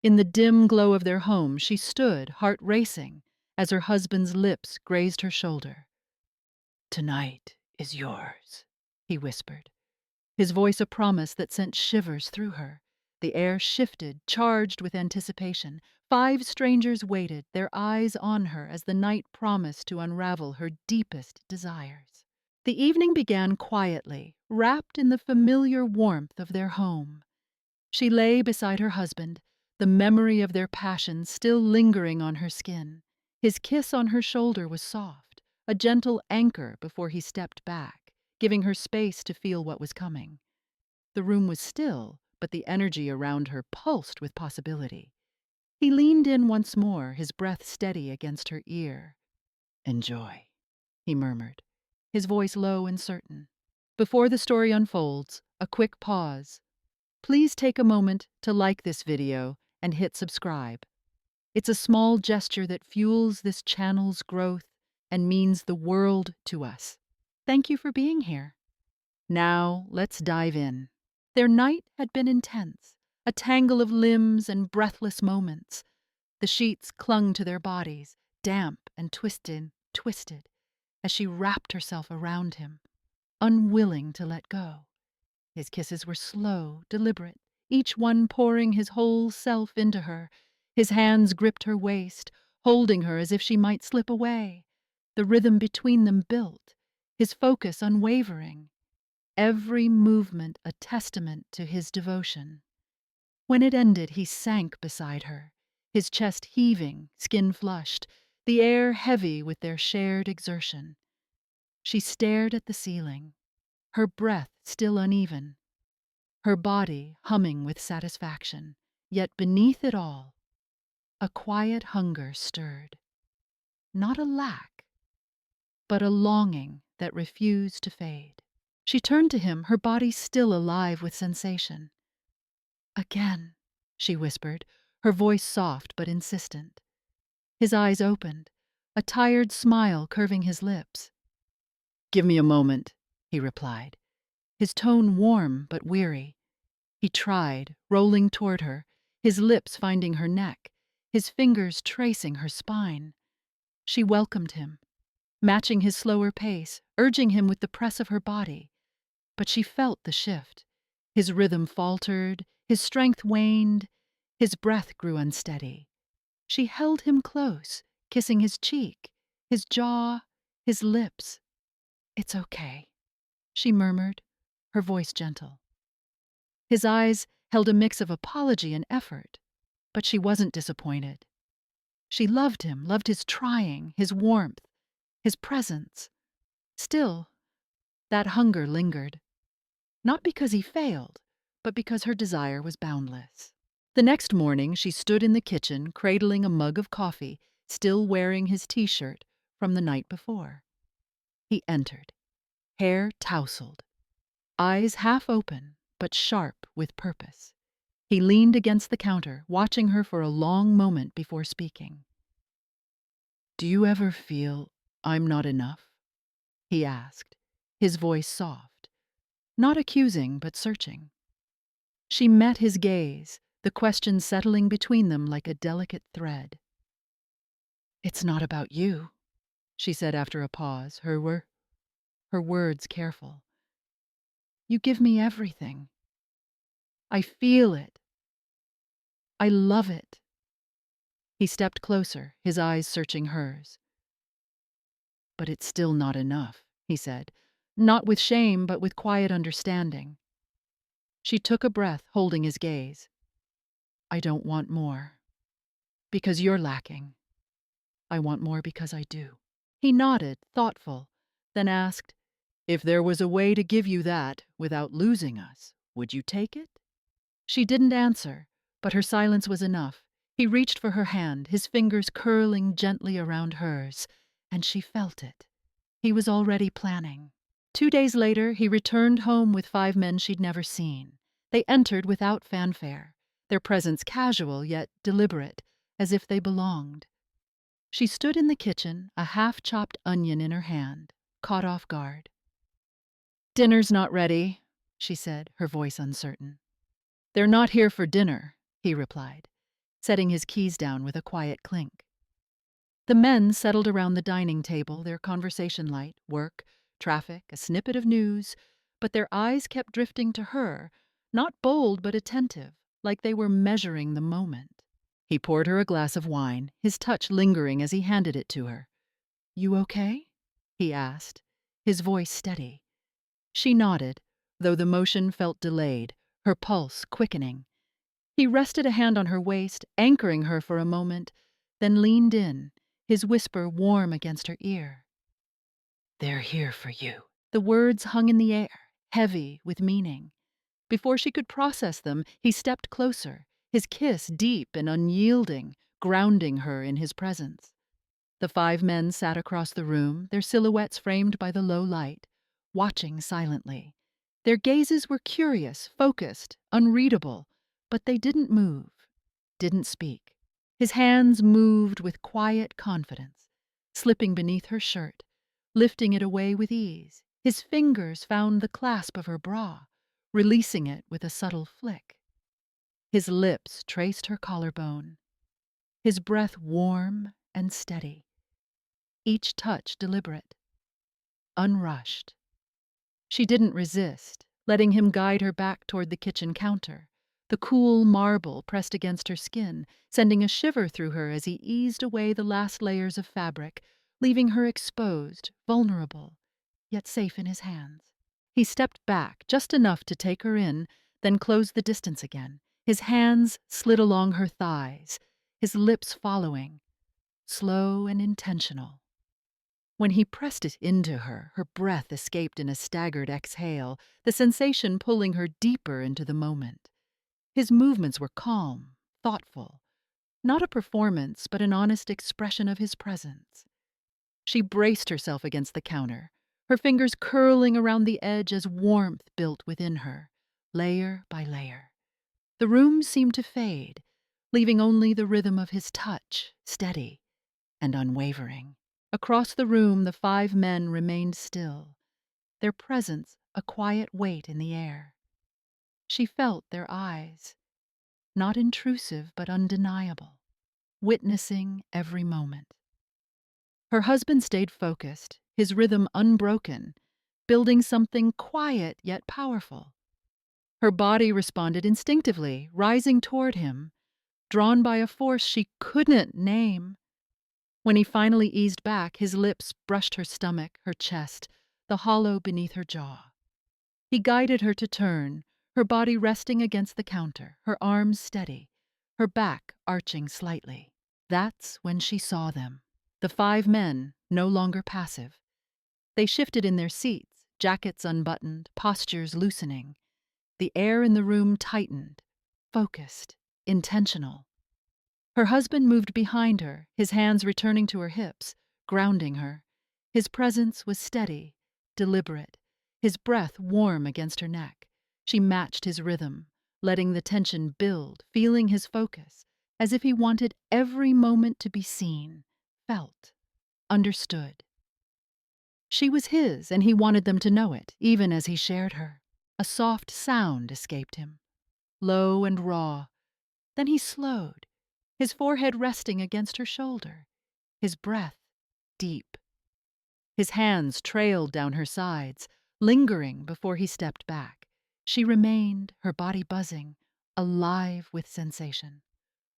In the dim glow of their home, she stood, heart racing, as her husband's lips grazed her shoulder. "Tonight is yours," he whispered, his voice a promise that sent shivers through her. The air shifted, charged with anticipation. 5 strangers waited, their eyes on her as the night promised to unravel her deepest desires. The evening began quietly, wrapped in the familiar warmth of their home. She lay beside her husband, the memory of their passion still lingering on her skin. His kiss on her shoulder was soft, a gentle anchor before he stepped back, giving her space to feel what was coming. The room was still, but the energy around her pulsed with possibility. He leaned in once more, his breath steady against her ear. "Enjoy," he murmured, his voice low and certain. Before the story unfolds, a quick pause. Please take a moment to like this video and hit subscribe. It's a small gesture that fuels this channel's growth and means the world to us. Thank you for being here. Now, let's dive in. Their night had been intense, a tangle of limbs and breathless moments. The sheets clung to their bodies, damp and twisted, as she wrapped herself around him, unwilling to let go. His kisses were slow, deliberate, each one pouring his whole self into her. His hands gripped her waist, holding her as if she might slip away. The rhythm between them built, his focus unwavering. Every movement a testament to his devotion. When it ended, he sank beside her, his chest heaving, skin flushed, the air heavy with their shared exertion. She stared at the ceiling, her breath still uneven, her body humming with satisfaction, yet beneath it all, a quiet hunger stirred. Not a lack, but a longing that refused to fade. She turned to him, her body still alive with sensation. "Again," she whispered, her voice soft but insistent. His eyes opened, a tired smile curving his lips. "Give me a moment," he replied, his tone warm but weary. He tried, rolling toward her, his lips finding her neck, his fingers tracing her spine. She welcomed him, matching his slower pace, urging him with the press of her body. But she felt the shift. His rhythm faltered, his strength waned, his breath grew unsteady. She held him close, kissing his cheek, his jaw, his lips. "It's okay," she murmured, her voice gentle. His eyes held a mix of apology and effort, but she wasn't disappointed. She loved him, loved his trying, his warmth, his presence. Still, that hunger lingered. Not because he failed, but because her desire was boundless. The next morning, she stood in the kitchen, cradling a mug of coffee, still wearing his t-shirt from the night before. He entered, hair tousled, eyes half open, but sharp with purpose. He leaned against the counter, watching her for a long moment before speaking. "Do you ever feel I'm not enough?" he asked, his voice soft, not accusing but searching. She met his gaze, the question settling between them like a delicate thread. "It's not about you," she said after a pause, her words careful. "You give me everything. I feel it. I love it." He stepped closer, his eyes searching hers. "But it's still not enough," he said, not with shame but with quiet understanding. She took a breath, holding his gaze. "I don't want more. Because you're lacking. I want more because I do." He nodded, thoughtful, then asked, "If there was a way to give you that without losing us, would you take it?" She didn't answer, but her silence was enough. He reached for her hand, his fingers curling gently around hers, and she felt it. He was already planning. 2 days later, he returned home with 5 men she'd never seen. They entered without fanfare, their presence casual yet deliberate, as if they belonged. She stood in the kitchen, a half-chopped onion in her hand, caught off guard. "Dinner's not ready," she said, her voice uncertain. "They're not here for dinner," he replied. setting his keys down with a quiet clink. The men settled around the dining table, their conversation light, work, traffic, a snippet of news, but their eyes kept drifting to her, not bold but attentive, like they were measuring the moment. He poured her a glass of wine, his touch lingering as he handed it to her. "You okay?" he asked, his voice steady. She nodded, though the motion felt delayed, her pulse quickening. He rested a hand on her waist, anchoring her for a moment, then leaned in, his whisper warm against her ear. "They're here for you." The words hung in the air, heavy with meaning. Before she could process them, he stepped closer, his kiss deep and unyielding, grounding her in his presence. The 5 men sat across the room, their silhouettes framed by the low light, watching silently. Their gazes were curious, focused, unreadable, but they didn't move, didn't speak. His hands moved with quiet confidence, slipping beneath her shirt, lifting it away with ease. His fingers found the clasp of her bra, releasing it with a subtle flick. His lips traced her collarbone, his breath warm and steady, each touch deliberate, unrushed. She didn't resist, letting him guide her back toward the kitchen counter, the cool marble pressed against her skin, sending a shiver through her as he eased away the last layers of fabric, leaving her exposed, vulnerable, yet safe in his hands. He stepped back just enough to take her in, then closed the distance again. His hands slid along her thighs, his lips following, slow and intentional. When he pressed it into her, her breath escaped in a staggered exhale, the sensation pulling her deeper into the moment. His movements were calm, thoughtful, not a performance, but an honest expression of his presence. She braced herself against the counter, her fingers curling around the edge as warmth built within her, layer by layer. The room seemed to fade, leaving only the rhythm of his touch, steady and unwavering. Across the room, the 5 men remained still, their presence a quiet weight in the air. She felt their eyes, not intrusive but undeniable, witnessing every moment. Her husband stayed focused, his rhythm unbroken, building something quiet yet powerful. Her body responded instinctively, rising toward him, drawn by a force she couldn't name. When he finally eased back, his lips brushed her stomach, her chest, the hollow beneath her jaw. He guided her to turn, her body resting against the counter, her arms steady, her back arching slightly. That's when she saw them. The 5 men, no longer passive. They shifted in their seats, jackets unbuttoned, postures loosening. The air in the room tightened, focused, intentional. Her husband moved behind her, his hands returning to her hips, grounding her. His presence was steady, deliberate, his breath warm against her neck. She matched his rhythm, letting the tension build, feeling his focus, as if he wanted every moment to be seen, felt, understood. She was his, and he wanted them to know it, even as he shared her. A soft sound escaped him, low and raw. Then he slowed, his forehead resting against her shoulder, his breath deep. His hands trailed down her sides, lingering before he stepped back. She remained, her body buzzing, alive with sensation.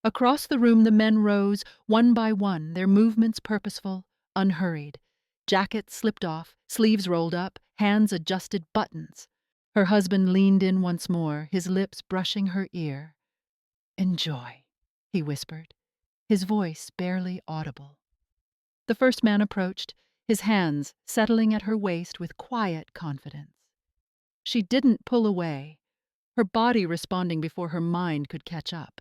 Across the room the men rose, one by one, their movements purposeful, unhurried. Jackets slipped off, sleeves rolled up, hands adjusted buttons. Her husband leaned in once more, his lips brushing her ear. "Enjoy," he whispered, his voice barely audible. The first man approached, his hands settling at her waist with quiet confidence. She didn't pull away, her body responding before her mind could catch up.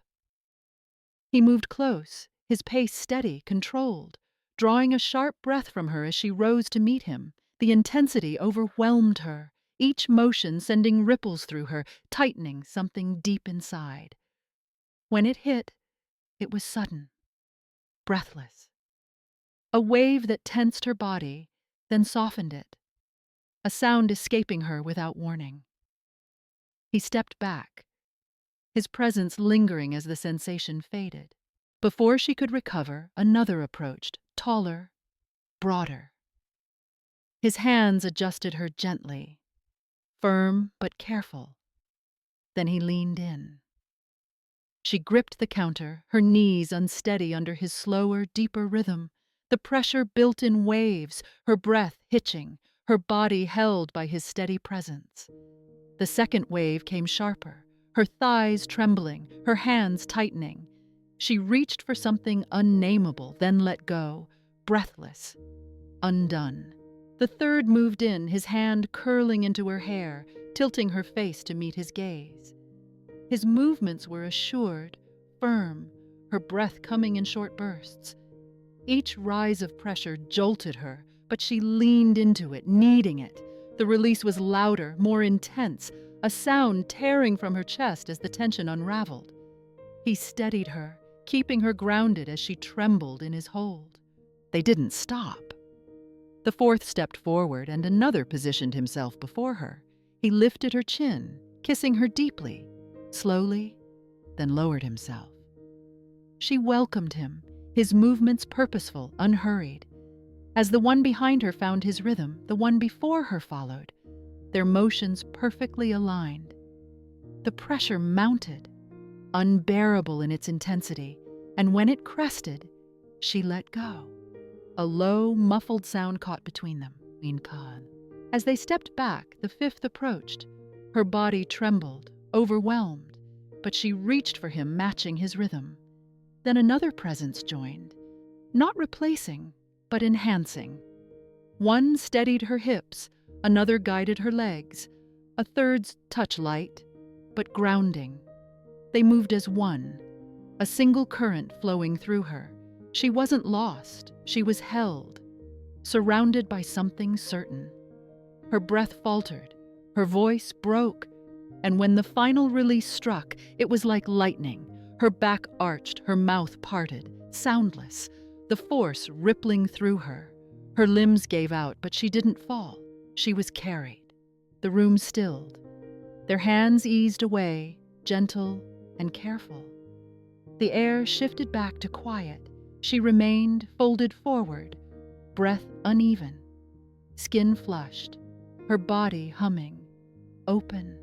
He moved close, his pace steady, controlled, drawing a sharp breath from her as she rose to meet him. The intensity overwhelmed her, each motion sending ripples through her, tightening something deep inside. When it hit, it was sudden, breathless. A wave that tensed her body, then softened it, a sound escaping her without warning. He stepped back, his presence lingering as the sensation faded. Before she could recover, another approached, taller, broader. His hands adjusted her gently, firm but careful. Then he leaned in. She gripped the counter, her knees unsteady under his slower, deeper rhythm. The pressure built in waves, her breath hitching, her body held by his steady presence. The second wave came sharper, her thighs trembling, her hands tightening. She reached for something unnameable, then let go, breathless, undone. The third moved in, his hand curling into her hair, tilting her face to meet his gaze. His movements were assured, firm, her breath coming in short bursts. Each rise of pressure jolted her, but she leaned into it, needing it. The release was louder, more intense, a sound tearing from her chest as the tension unraveled. He steadied her, keeping her grounded as she trembled in his hold. They didn't stop. The fourth stepped forward, and another positioned himself before her. He lifted her chin, kissing her deeply, slowly, then lowered himself. She welcomed him, his movements purposeful, unhurried. As the one behind her found his rhythm, the one before her followed, their motions perfectly aligned. The pressure mounted, unbearable in its intensity, and when it crested, she let go. A low, muffled sound caught between them. As they stepped back, the fifth approached. Her body trembled, overwhelmed, but she reached for him, matching his rhythm. Then another presence joined, not replacing, but enhancing. One steadied her hips, another guided her legs, a third's touch light, but grounding. They moved as one, a single current flowing through her. She wasn't lost, she was held, surrounded by something certain. Her breath faltered, her voice broke, and when the final release struck, it was like lightning. Her back arched, her mouth parted, soundless, the force rippling through her. Her limbs gave out, but she didn't fall. She was carried. The room stilled. Their hands eased away, gentle and careful. The air shifted back to quiet. She remained folded forward, breath uneven, skin flushed, her body humming, open,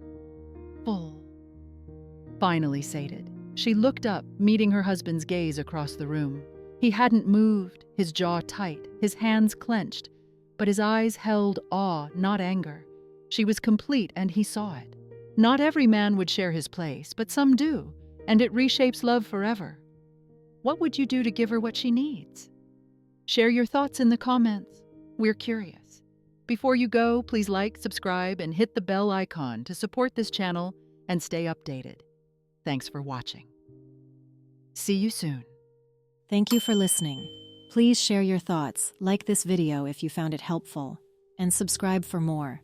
full. Finally sated, she looked up, meeting her husband's gaze across the room. He hadn't moved, his jaw tight, his hands clenched, but his eyes held awe, not anger. She was complete, and he saw it. Not every man would share his place, but some do, and it reshapes love forever. What would you do to give her what she needs? Share your thoughts in the comments. We're curious. Before you go, please like, subscribe, and hit the bell icon to support this channel and stay updated. Thanks for watching. See you soon. Thank you for listening. Please share your thoughts, like this video if you found it helpful, and subscribe for more.